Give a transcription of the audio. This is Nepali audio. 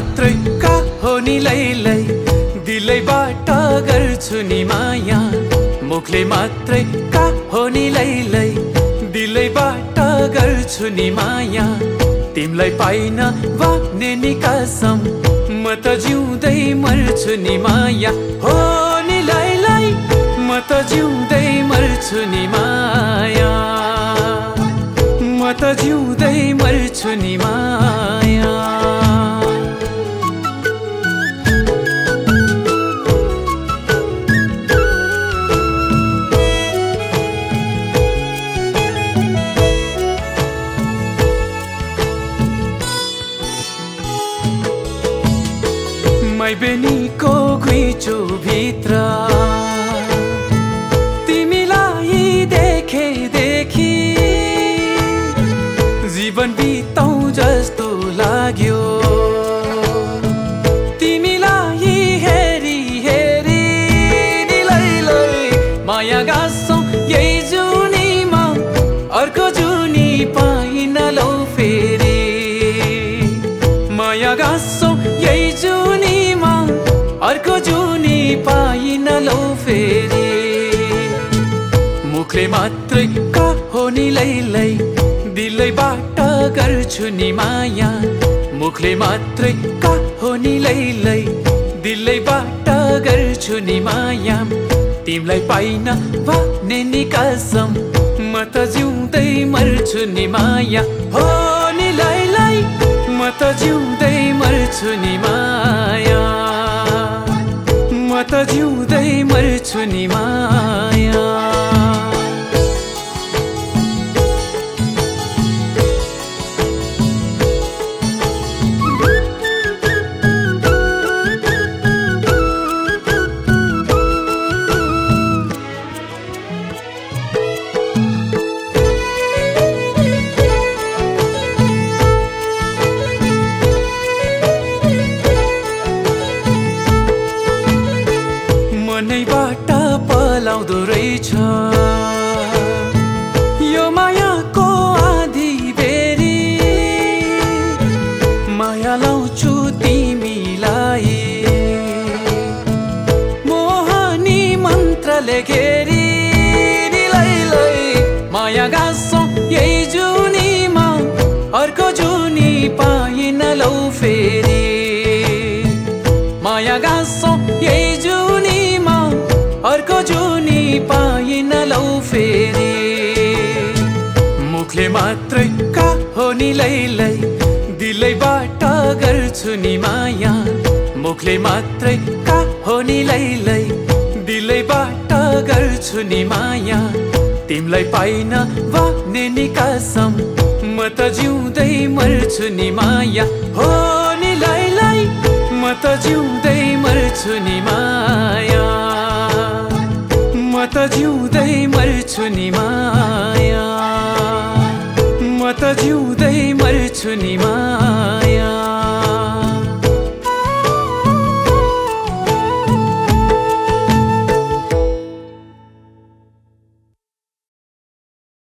मात्रै का हो नि लैलै, दिलैबाट गर्छु नि माया। मुखले मात्रै का हो नि लैलै, दिलैबाट गर्छु नि माया। तिमलाई पाइन भने नि कसम, म त जिउँदै मर्छु नि माया। हो नि लैलै, म त जिउँदै मर्छु नि माया। म त जिउँदै मर्छु नि माया। मै बेनीको घुइँचो भित्र तिमीलाई देखेदेखि जीवन बिताउँ जस्तो लाग्यो। तिमीलाई हेरी हेरी नि लैलै माया गाँसौँ यही जुनीमा, अर्को जुनी पाइन लौ फेरि। माया गाँसौँ यही जुनीमा, अर्को जुनी पाइन लौ फेरि। मुखले मात्रै का हो नि लैलै, दिलैबाट गर्छु नि माया। मुखले मात्रै का हो नि लैलै, दिलैबाट गर्छु नि माया। तिमलाई पाइन भने नि कसम, म त जिउँदै मर्छु नि माया। हो नि लैलै, म त जिउँदै मर्छु नि माया। म त जिउँदै मर्छु नि माया। मनैबाट पलाउँदो रहेछ यो मायाको आधी बेरी। माया लाउँछु तिमीलाई मोहनी मन्त्रले घेरी नि लैलै। माया गाँसौँ यही जुनीमा, अर्को जुनी पाइन लौ फेरि। माया गाँसौँ यही जुनीमा, अर्को जुनी पाइन लौ फेरि। मुखले मात्रै का हो नि लैलै, दिलैबाट गर्छु नि माया। मुखले मात्रै का हो नि लैलै, दिलैबाट गर्छु नि माया। तिमलाई पाइन भने नि कसम, म त जिउँदै मर्छु नि माया। हो नि लैलै, म त जिउँदै मर्छु नि माया।